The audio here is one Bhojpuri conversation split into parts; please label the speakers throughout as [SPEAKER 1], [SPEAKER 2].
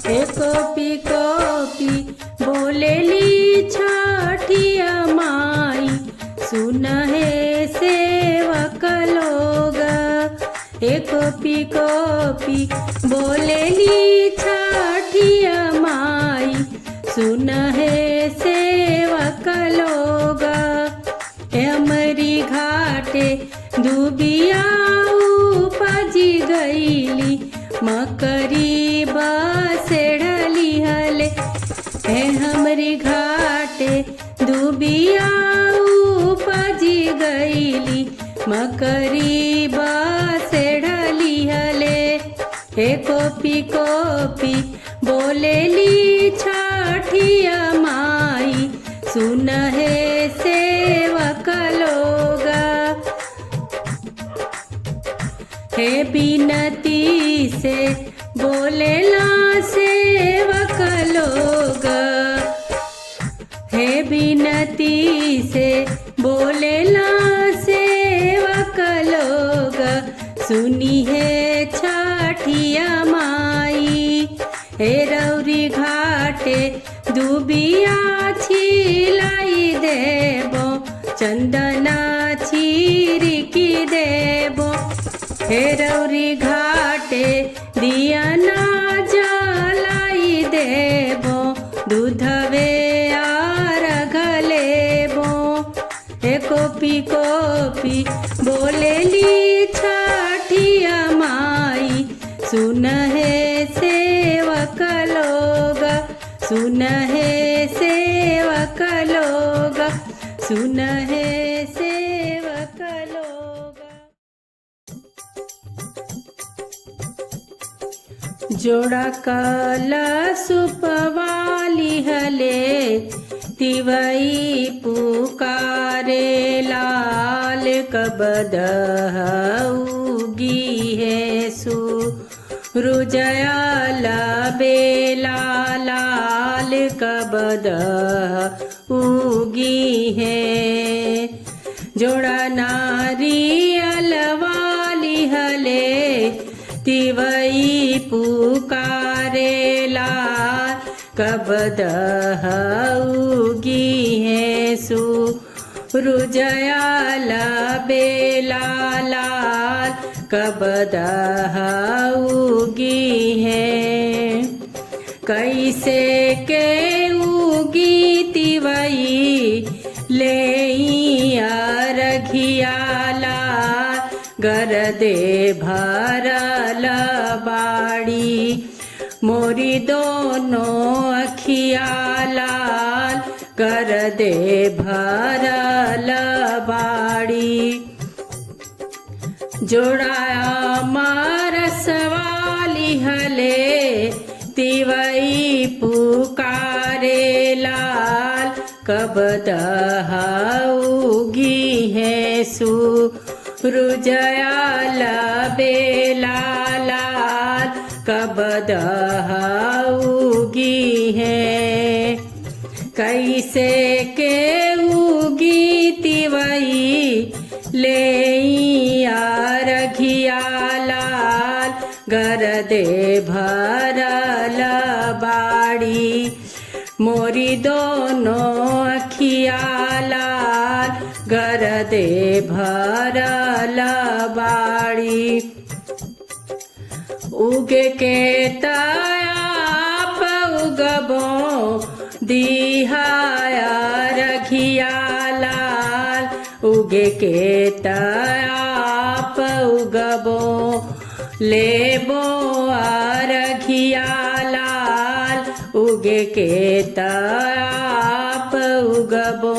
[SPEAKER 1] कॉपी कॉपी बोलेली छठिया माई, सुन हे सेवक लोग। कॉपी कॉपी बोलेली छठिया माई, सुन हे सेवक लोग। हमरी घाटे दुबिया उपजी गईली, मकरी बसेड़ली हले। हमरी घाटे दुबिया उपजी गईली, मकरी बसेड़ली हले। कॉपी कॉपी बोलेली छठिया माई, सुन हे सेवक लोग। बिनती से बोलेला सेवक लोग, बिनती से बोलेला सेवक लोग। सुनी है छठिया माई, रौरी घाटे दुबिया छिलाई देबो, चंदना छिड़की देबो। रौरी घाटे दिया ना जलाई देबो, दूधवे आरघ लेबो। कॉपी कॉपी बोलेली छठिया माई, सुन हे सेवक लोग, सुन हे सेवक लोग, सुन हे सेवक लोग। जोड़ा कलशुप वाली हले, तिवई पुकारे लाल। कबद उगी है सूरुजयल बेला लाल, कबद उगी है। जोड़ा नारियल वाली हले, तिवई पुकारे लाल। कबद उगी है सूरुजयल बेला लाल, कबद उगी है। कैसे के उगी तिवई ले अरघिया लाल, गरदे भरल बाड़ी। मोरी दोनों अखिया लाल, गरदे भरल बाड़ी। जोड़ा मारस वाली हले, तिवई पुकारे लाल। कबद उगी है सूरुजयल बेला लाल, कबद उगी है। कैसे के उगी तिवई ले अरघिया लाल, गरदे भरल बाड़ी। मोरी दोनों अखिया लाल, गरदे भरल बाड़ी। उगे के ताप उगबो, दिहाया रखिया लाल। उगे के ताप उगबो, लेबो अरघिया लाल। उगे के ताप उगबो,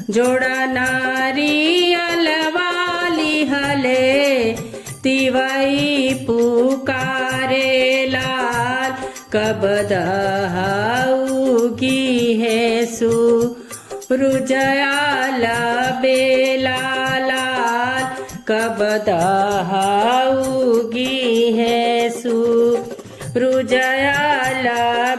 [SPEAKER 1] जोड़ा नारियल वाली हले, तिवई पुकारे लाल। कबद उगी है सूरुजयल बेला लाल, कबद उगी है सूरुजयल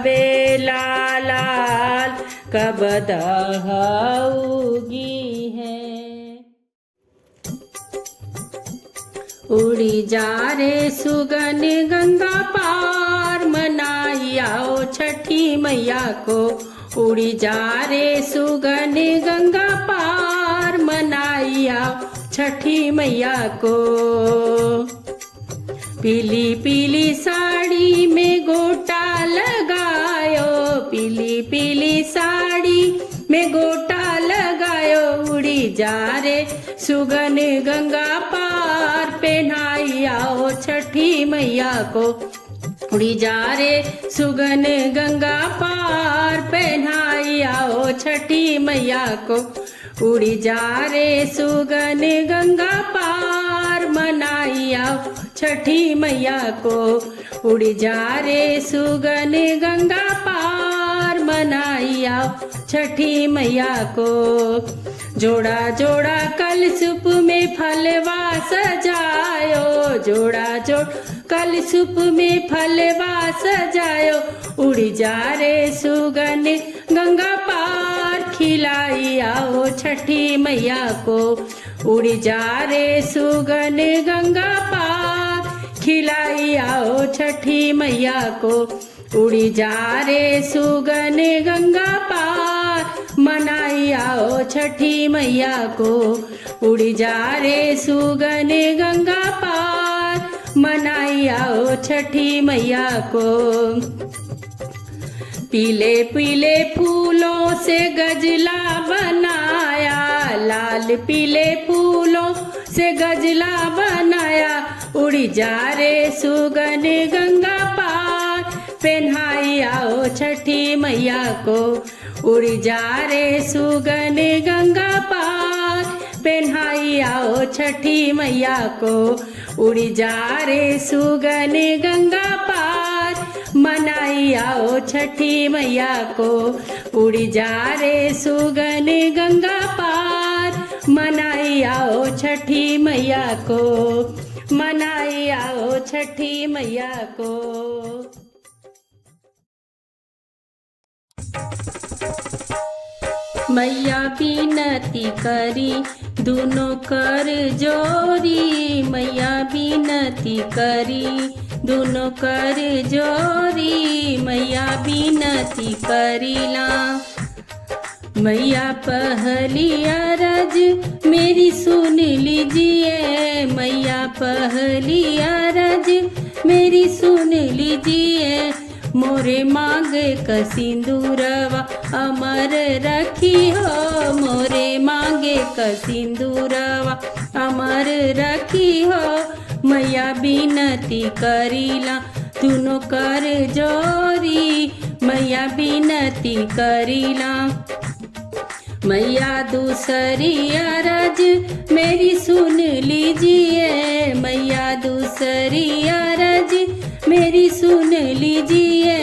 [SPEAKER 1] बेला लाल, कबद उगी है। उड़ी जा रे सुगन गंगा पार मनाई, मैया को। उड़ी जा रे सुगन गंगा पार, मनाई आओ छठी मैया को। पीली पीली साड़ी में गोटा लगायो, पीली पीली साड़ी में गोटा लगायो। उड़ी जा रे सुगन गंगा पार, पहनाई आओ छठी मैया को। उड़ी जा रे सुगन गंगा पार, पहनाई आओ छठी मैया को। उड़ी जा रे सुगन गंगा पार, मनाई आओ छठी मैया को। उड़ी जा रे सुगन गंगा पार, मनाई आओ छठी मैया को। जोड़ा जोड़ा कलशुप में फलवा सजायो, जोड़ा जोड़ा कलशुप में फलवा सजायो। उड़ी जा रे सुगन गंगा पार, खिलाई आओ छठी मैया को। उड़ी जा रे सुगन गंगा पार, खिलाई आओ छठी मैया को। उड़ी जा रे सुगन गंगा पार, मनाई आओ छठी मैया को। उड़ी जा रे सुगन गंगा पार, मनाई आओ छठी मैया को। पीले पीले फूलों से गजला बनाया, लाल पीले फूलों से गजला बनाया। उड़ी जा रे सुगन गंगा पार, पहनाई आओ छठी मैया को। उड़ी जा रे सुगन गंगा पार, पहनाई आओ छठी मैया को। उड़ी जा रे सुगन गंगा पार, मनाई आओ छठी मैया को। उड़ी जा रे सुगन गंगा पार, मनाई आओ छठी मैया को। मनाई आओ छठी मैया को। मैया बिनती करी दोनों कर जोरी, मैया बिनती करी दोनों कर जोरी। मैया बिनती करीला, मैया पहली अरज मेरी सुन लीजिए, मैया पहली अरज मेरी सुन लीजिए। मोरे मांगे का सिंदूरवा अमर रखी हो, मोरे मांगे का सिंदूरवा अमर रखी हो। मैया बिनती करीला दोनों कर जोरी, मैया बिनती करीला। मैया दूसरी अरज मेरी सुन लीजिए, मैया दूसरी अरज मेरी सुन लीजिए।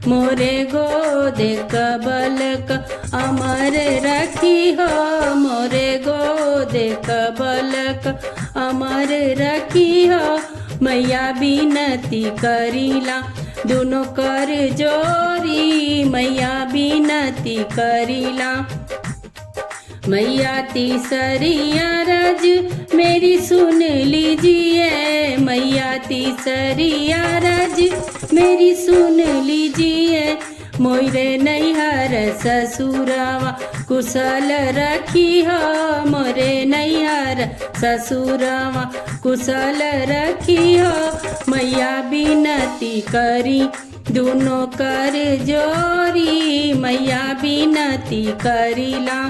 [SPEAKER 1] मोरे गोदे कबल का अमर रखी हो, मोरे गोदे कबल का अमर रखी हो। मैया बिनती करीला दोनों कर जोरी, मैया बिनती करीला। मैया तीसरी अरज मेरी सुन लीजिए, मैया तीसरी अरज मेरी सुन लीजिए। मोरे नैहर ससुरवा कुशल रखी हो, मोरे नैहर ससुरवा कुशल रखी हो। मैया बिनती करी दोनों कर जोरी, मैया बिनती करीला।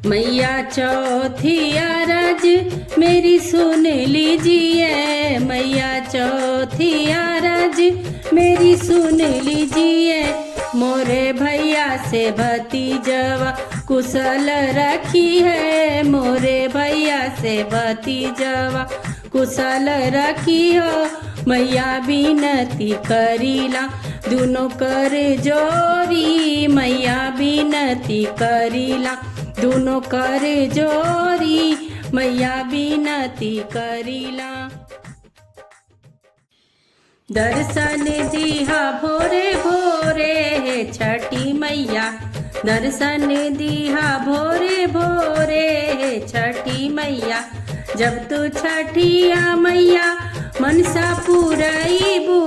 [SPEAKER 1] मैया चौथी अरज मेरी सुन लीजिए, मैया चौथी अरज मेरी सुन लीजिए। मोरे भैया से भतीजवा कुशल रखी है, मोरे भैया से भतीजवा कुशल रखी हो। मैया बिनती करीला दोनों कर जोरी, मैया बिनती करीला दोनों कर जोरी। मैया बिनती करीला। दर्शन दिहा भोरे भोरे हे छठी मैया, दर्शन दिहा भोरे भोरे हे छठी मैया। जब तू छठिया मैया मनसा पुरैबू,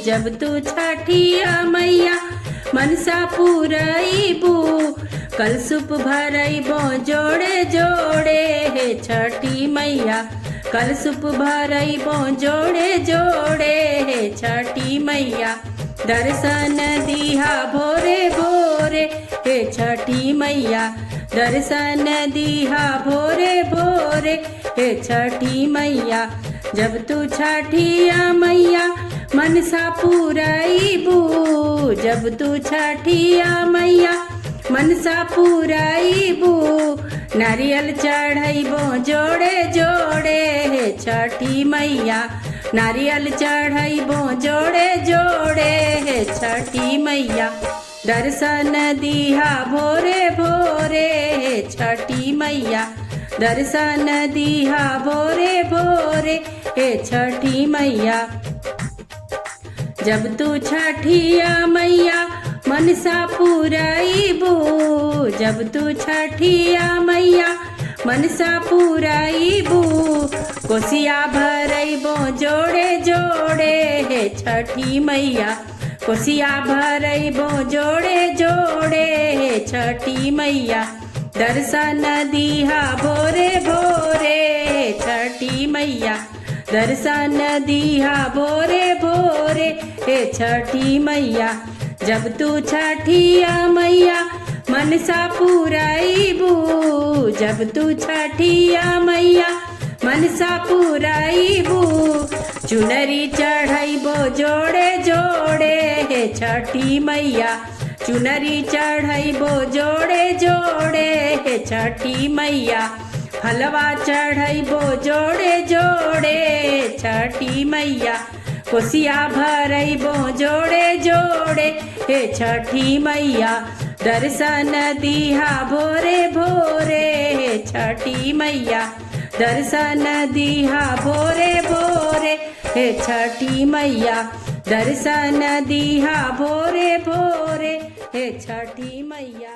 [SPEAKER 1] जब तू छठिया मैया मनसा पूरईबू कलशुप भरईबो जोड़े जोड़े हे छठी मैया कलशुप भरईबो जोड़े जोड़े हे छठी मैया दर्शन दिहा भोरे भोरे हे छठी मैया दर्शन दिहा भोरे भोरे हे छठी मैया जब तू छठिया मैया मनसा पूरईबू जब तू छठिया मैया मनसा पूरईबू नारियल चढ़ैबो जोड़े जोड़े हे छठी मैया नारियल चढ़ैबो जोड़े जोड़े हे छठी मैया दर्शन दिहा भोरे भोरे हे छठी मैया दर्शन दिहा भोरे भोरे हे छठी मैया जब तू छठिया मैया मनसा पूरईबू जब तू छठिया मैया मनसा पूरईबू कोसिया भरईबो जोड़े जोड़े हे छठी मैया कोसिया भरईबो जोड़े जोड़े हे छठी मैया दर्शन दिहा भोरे भोरे हे छठी मैया दर्शन दिहा भोरे भोरे हे छठी मैया जब तू छठिया मैया मनसा पूरईबू जब तू छठिया मैया मनसा पूरईबू चुनरी चढ़ैबो जोड़े जोड़े हे छठी मैया चुनरी चढ़ैबो जोड़े जोड़े हे छठी मैया हलवा चढ़ैबो जोड़े जोड़े छठी मैया कोसिया भरईबो जोड़े जोड़े हे छठी मैया दर्शन दिहा भोरे भोरे हे छठी मैया दर्शन दिहा भोरे भोरे हे छठी मैया दर्शन दिहा भोरे भोरे हे छठी मैया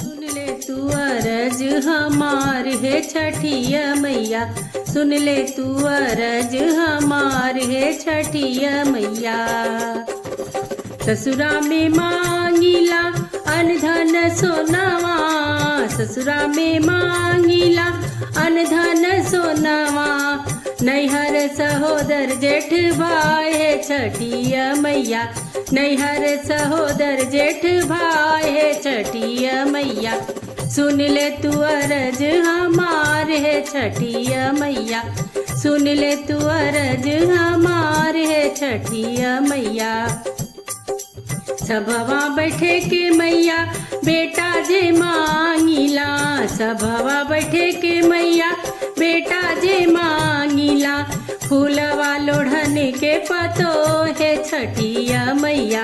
[SPEAKER 1] सुन ले तू अरज हमार हे छठिया मैया सुन ले तू अरज हमार हे छठिया मैया ससुरा में मांगिला अनधन सोनावा ससुरा में मांगिला अनधन सोनावा नैहर सहोदर जेठ भाई है छठिया मैया नैहर सहोदर जेठ भाई है छठिया मैया सुन ले तू अरज हमार है छठिया मैया सुन ले तू अरज हमार है छठिया मैया सभवा बैठे के मैया बेटा जे मांगिला सभवा बैठे के मैया बेटा जे मांगिला फूलवा लोढ़न के पतो है छठिया मैया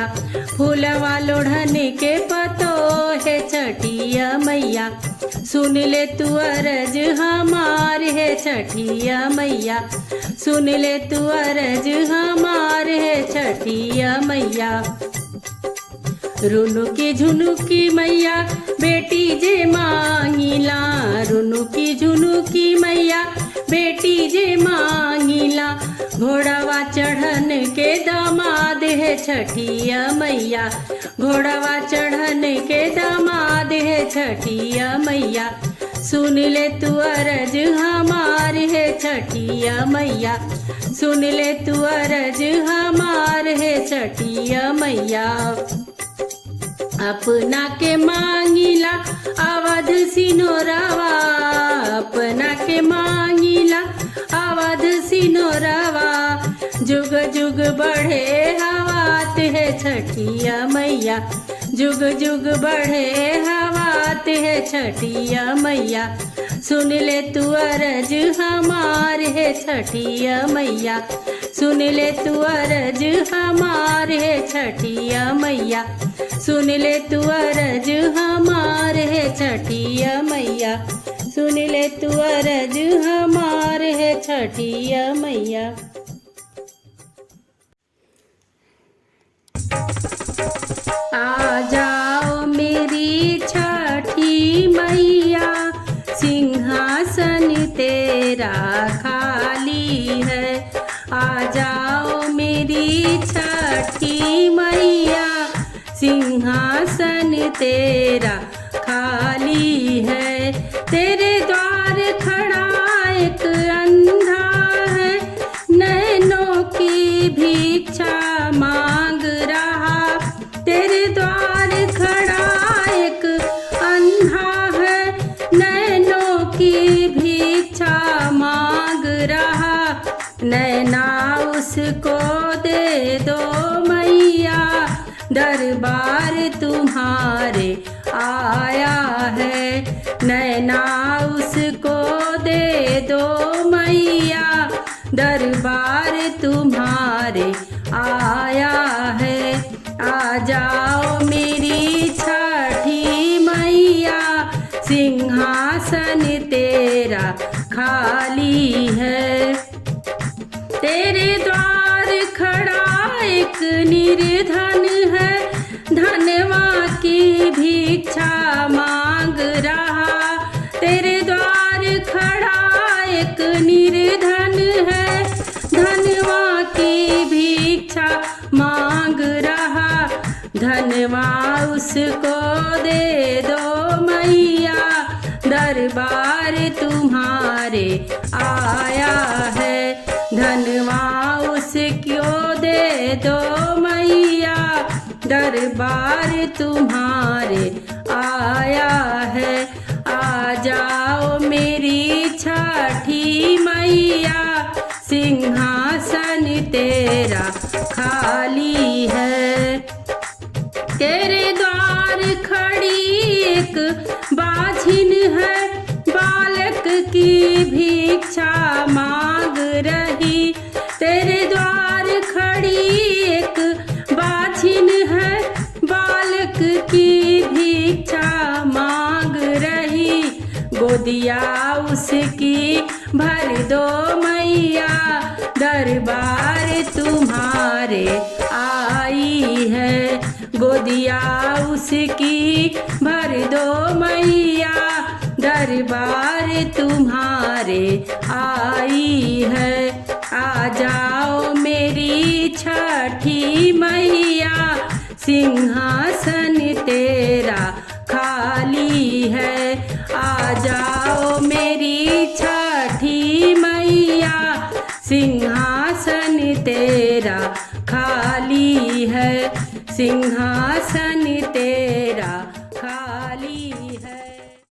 [SPEAKER 1] फूलवा लोढ़न के पतो है छठिया मैया सुन ले तू अरज हमार है छठिया मैया सुन ले तू अरज हमार है छठिया मैया रुनुकी झुनुकी मैया बेटी जे मांगिला रुनुकी झुनुकी मैया बेटी जे मांगिला घोड़ावा चढ़न के दामाद है छठिया मैया घोड़ावा चढ़न के दामाद है छठिया मैया सुन ले तू अरज हमार है छठिया मैया सुन ले तू अरज हमार है छठिया मैया अपना के मांगिला अवध सिनोरावा अपना के मांगिला अवध सिनोरावा जुग जुग बढ़े हवात है छठिया मैया जुग जुग बढ़े हवात है छठिया मैया सुन ले तू अरज हमार है छठिया मैया सुन ले तू अरज हमार है छठिया मैया सुन ले तू अरज हमार है छठिया मैया सुन ले तू अरज हमार है छठिया मैया आ जाओ मेरी छठी मैया सिंहासन तेरा खाली है आ जाओ मेरी छठी मैया तेरा खाली है। तेरे द्वार खड़ा एक अंधा है, नैनों की भिक्षा मांग रहा। तेरे द्वार खड़ा एक अंधा है, नैनों की भिक्षा मांग रहा। नैना उसको दे दो मैया, दरबार तुम्हारे आया है। नैना उसको दे दो मैया, दरबार तुम्हारे आया है। आ जाओ मेरी छठी मैया, सिंहासन तेरा खाली है। तेरे द्वार खड़ा एक निर्धन है, धनवा की भिक्षा मांग रहा। तेरे द्वार खड़ा एक निर्धन है, धनवा की भिक्षा मांग रहा। धनवा उसको दे दो मैया, दरबार तुम्हारे आया है। धनवा उसको दे दो मैया, दरबार तुम्हारे आया है। आ जाओ मेरी छठी मैया, सिंहासन तेरा खाली है। तेरे द्वार खड़ी एक बाझिन है, बालक की भिक्षा मांग रही। तेरे द्वार खड़ी एक बाझिन है, बालक की भिक्षा मांग रही। गोदिया उसकी भर दो मैया, दरबार तुम्हारे आई है। गोदिया उसकी भर दो मैया, दरबार तुम्हारे आई है। आ जाओ मेरी छठी मैया, सिंहासन तेरा खाली है। आ जाओ मेरी छठी मैया, सिंहासन तेरा खाली है। सिंहासन तेरा